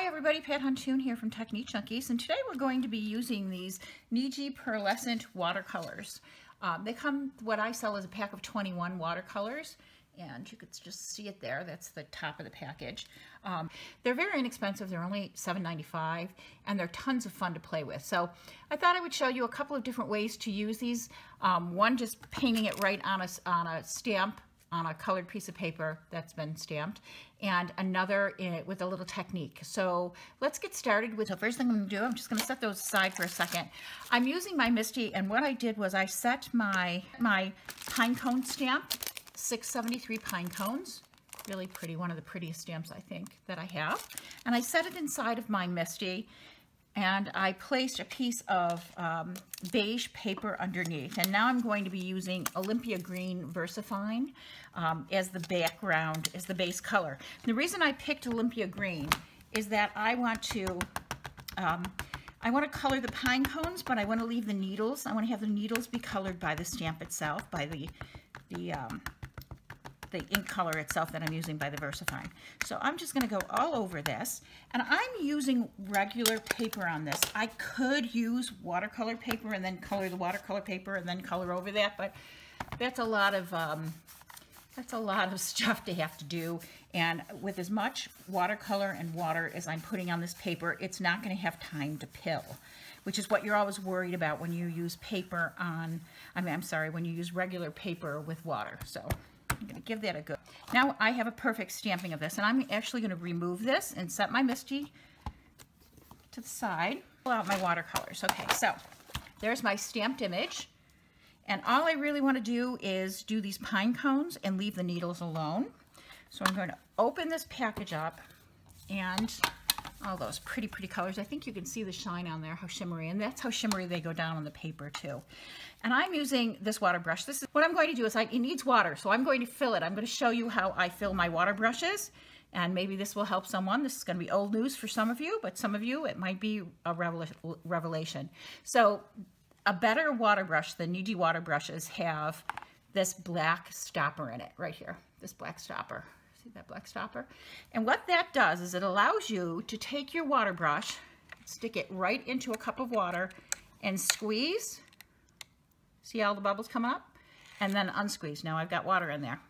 Hi everybody, Pat Huntoon here from Technique Junkies, and today we're going to be using these Niji Pearlescent Watercolors. They come, what I sell is a pack of 21 watercolors, and you could just see it there. That's the top of the package. They're very inexpensive. They're only $7.95, and they're tons of fun to play with. So I thought I would show you a couple of different ways to use these. One, just painting it right on a stamp, on a colored piece of paper that's been stamped, and another with a little technique. So let's get started with the first thing I'm going to do. I'm just going to set those aside for a second. I'm using my Misty, and what I did was I set my pine cone stamp, 673 pine cones. Really pretty, one of the prettiest stamps I think that I have. And I set it inside of my Misty, and I placed a piece of beige paper underneath. And now I'm going to be using Olympia Green VersaFine as the background, as the base color. And the reason I picked Olympia Green is that I want to color the pine cones, but I want to leave the needles. I want to have the needles be colored by the stamp itself, by the ink color itself that I'm using by the VersaFine. So I'm just going to go all over this, and I'm using regular paper on this. I could use watercolor paper and then color the watercolor paper and then color over that, but that's a lot of stuff to have to do, and with as much watercolor and water as I'm putting on this paper, it's not going to have time to pill, which is what you're always worried about when you use paper on, when you use regular paper with water. So I'm going to give that a go. Now I have a perfect stamping of this, and I'm actually going to remove this and set my Misty to the side. Pull out my watercolors. Okay, so there's my stamped image, and all I really want to do is do these pine cones and leave the needles alone. So I'm going to open this package up, and all those pretty colors. I think you can see the shine on there, how shimmery, and that's how shimmery they go down on the paper too. And I'm using this water brush. This is what I'm going to do is it needs water, so I'm going to fill it. I'm going to show you how I fill my water brushes, and maybe this will help someone. This is going to be old news for some of you, but some of you it might be a revelation. So a better water brush than Niji water brushes have this black stopper in it right here, this black stopper. See that black stopper? And what that does is it allows you to take your water brush, stick it right into a cup of water, and squeeze. See all the bubbles coming up? And then unsqueeze. Now I've got water in there.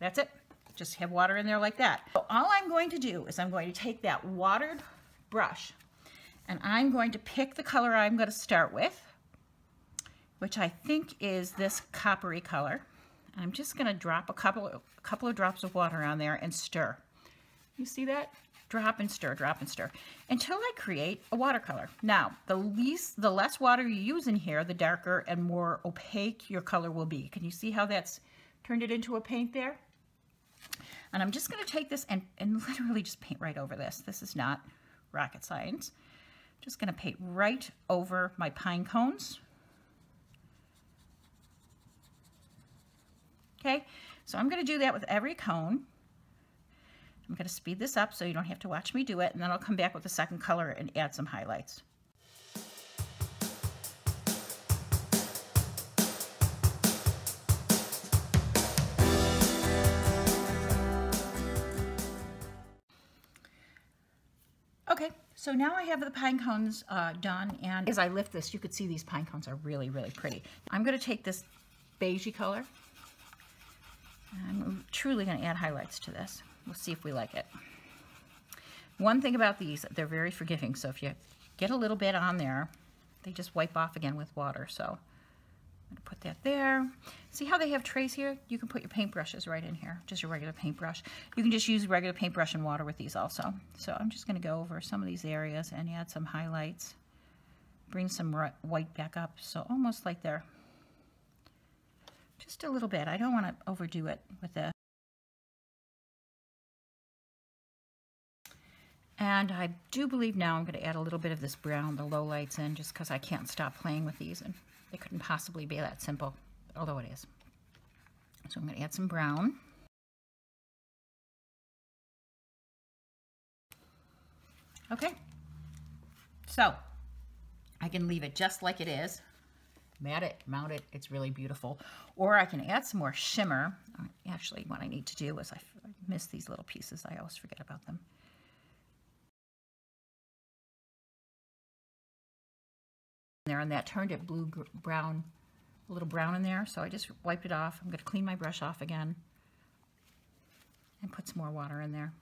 That's it. Just have water in there like that. So all I'm going to do is I'm going to take that watered brush, and I'm going to pick the color I'm going to start with, which I think is this coppery color. I'm just going to drop a couple of drops of water on there and stir. You see that? Drop and stir, until I create a watercolor. Now, the less water you use in here, the darker and more opaque your color will be. Can you see how that's turned it into a paint there? And I'm just going to take this and literally just paint right over this. This is not rocket science. Just going to paint right over my pine cones. Okay, so I'm going to do that with every cone. I'm going to speed this up so you don't have to watch me do it, and then I'll come back with the second color and add some highlights. Okay, so now I have the pine cones done, and as I lift this, you could see these pine cones are really pretty. I'm going to take this beigey color. I'm truly going to add highlights to this. We'll see if we like it. One thing about these, they're very forgiving, so if you get a little bit on there, they just wipe off again with water. So I'm going to put that there. See how they have trays here? You can put your paintbrushes right in here, just your regular paintbrush. You can just use regular paintbrush and water with these also. So I'm just going to go over some of these areas and add some highlights. Bring some white back up, so almost like they're just a little bit. I don't want to overdo it with this. And I do believe now I'm going to add a little bit of this brown, the low lights in, just because I can't stop playing with these, and it couldn't possibly be that simple, although it is. So I'm going to add some brown. Okay, so I can leave it just like it is. Mat it, mount it, it's really beautiful. Or I can add some more shimmer. Actually, what I need to do is I miss these little pieces. I always forget about them. there, and that turned it brown, a little brown in there. So I just wiped it off. I'm going to clean my brush off again and put some more water in there.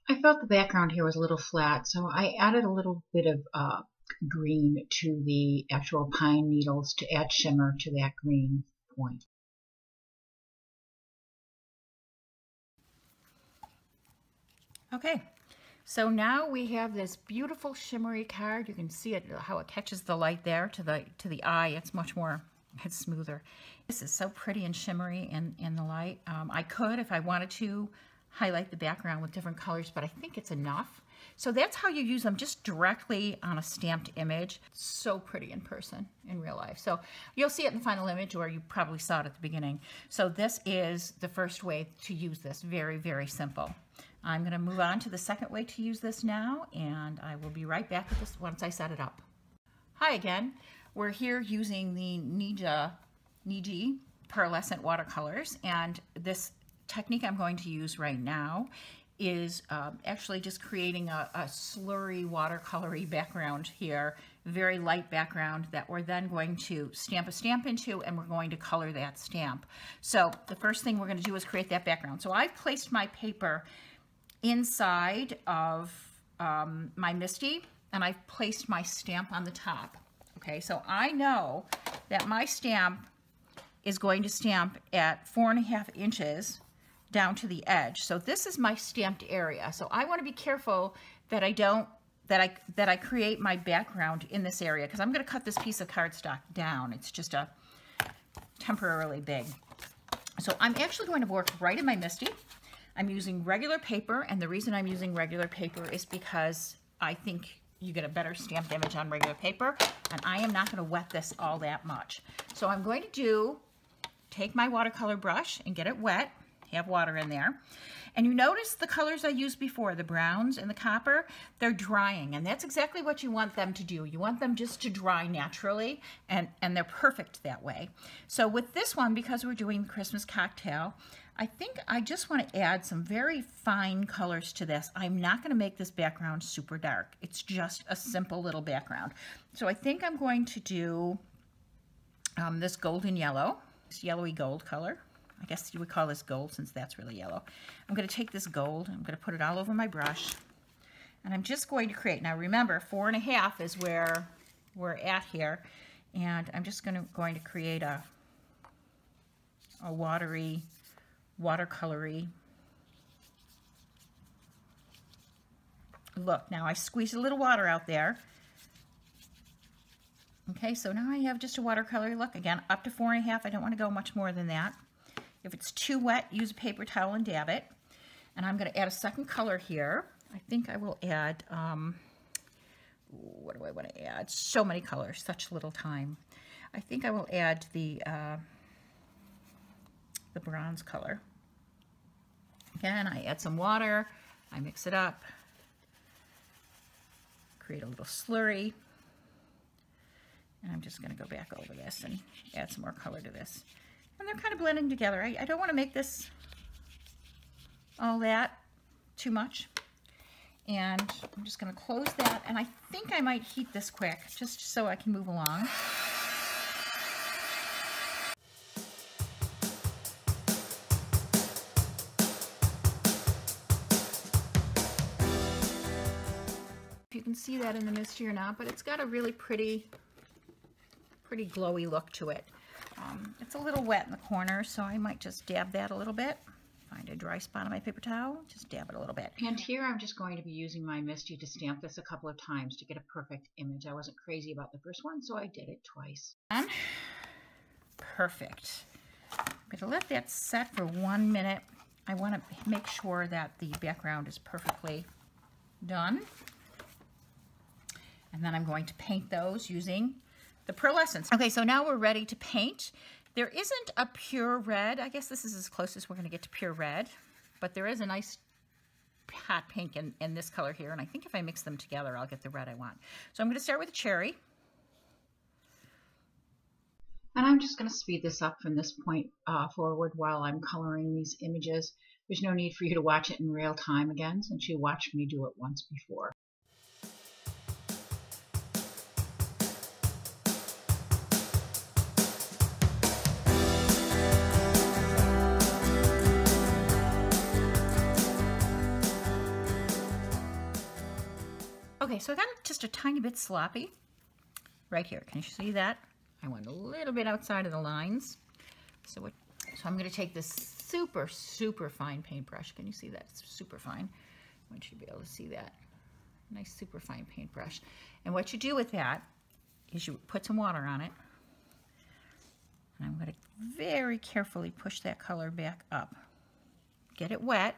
I felt the background here was a little flat, so I added a little bit of green to the actual pine needles to add shimmer to that green point. Okay, so now we have this beautiful shimmery card. You can see it, how it catches the light there to the eye. It's much more, it's smoother. This is so pretty and shimmery in the light. I could, if I wanted to, highlight the background with different colors, but I think it's enough. So that's how you use them, just directly on a stamped image. So pretty in person, in real life. So you'll see it in the final image, or you probably saw it at the beginning. So this is the first way to use this. Very, very simple. I'm going to move on to the second way to use this now, and I will be right back with this once I set it up. Hi again. We're here using the Niji Pearlescent Watercolors, and this technique I'm going to use right now is actually just creating a slurry watercolory background here, very light background that we're then going to stamp a stamp into, and we're going to color that stamp. So the first thing we're going to do is create that background. So I've placed my paper inside of my MISTI, and I've placed my stamp on the top. Okay, so I know that my stamp is going to stamp at 4.5 inches down to the edge. So this is my stamped area. So I want to be careful that I create my background in this area, because I'm going to cut this piece of cardstock down. It's just a temporarily big. So I'm actually going to work right in my MISTI. I'm using regular paper, and the reason I'm using regular paper is because I think you get a better stamped image on regular paper, and I am not going to wet this all that much. So I'm going to take my watercolor brush and get it wet, have water in there. And you notice the colors I used before, the browns and the copper, they're drying, and that's exactly what you want them to do. You want them just to dry naturally, and they're perfect that way. So with this one, because we're doing Christmas cocktail, I think I just want to add some very fine colors to this. I'm not going to make this background super dark. It's just a simple little background. So I think I'm going to do this golden yellow, this yellowy gold color. I guess you would call this gold since that's really yellow. I'm going to take this gold, I'm going to put it all over my brush, and I'm just going to create, now remember 4.5 is where we're at here, and I'm just going to create a watery, watercolory look. Now I squeezed a little water out there. Okay, so now I have just a watercolor look, again up to 4.5. I don't want to go much more than that. If it's too wet, use a paper towel and dab it. And I'm going to add a second color here. I think I will add, what do I want to add? So many colors, such little time. I think I will add the bronze color. Again, I add some water, I mix it up, create a little slurry. And I'm just going to go back over this and add some more color to this. And they're kind of blending together. I don't want to make this all that too much. And I'm just going to close that. And I think I might heat this quick just so I can move along. If you can see that in the MISTI or not, but it's got a really pretty glowy look to it. It's a little wet in the corner, so I might just dab that a little bit. Find a dry spot on my paper towel, just dab it a little bit. And here I'm just going to be using my MISTI to stamp this a couple of times to get a perfect image. I wasn't crazy about the first one, so I did it twice. Perfect. I'm going to let that set for 1 minute. I want to make sure that the background is perfectly done. And then I'm going to paint those using the pearlescence. Okay, so now we're ready to paint. There isn't a pure red. I guess this is as close as we're going to get to pure red, but there is a nice hot pink in this color here, and I think if I mix them together, I'll get the red I want. So I'm going to start with a cherry. And I'm just going to speed this up from this point forward while I'm coloring these images. There's no need for you to watch it in real time again, since you watched me do it once before. Okay, so I got it just a tiny bit sloppy right here. Can you see that? I went a little bit outside of the lines. So I'm going to take this super, super fine paintbrush. Can you see that? It's super fine. I want you to be able to see that. Nice super fine paintbrush. And what you do with that is you put some water on it. And I'm going to very carefully push that color back up. Get it wet.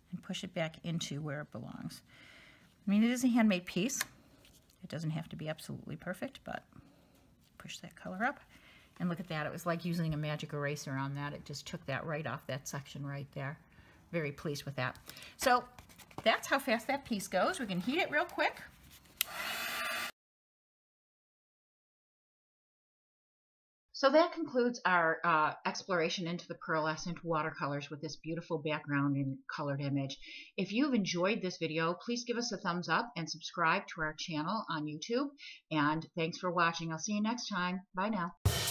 And push it back into where it belongs. I mean, it is a handmade piece. It doesn't have to be absolutely perfect, but push that color up. And look at that. It was like using a magic eraser on that. It just took that right off that section right there. Very pleased with that. So that's how fast that piece goes. We can heat it real quick. So that concludes our exploration into the Pearlescent watercolors with this beautiful background and colored image. If you've enjoyed this video, please give us a thumbs up and subscribe to our channel on YouTube. And thanks for watching. I'll see you next time. Bye now.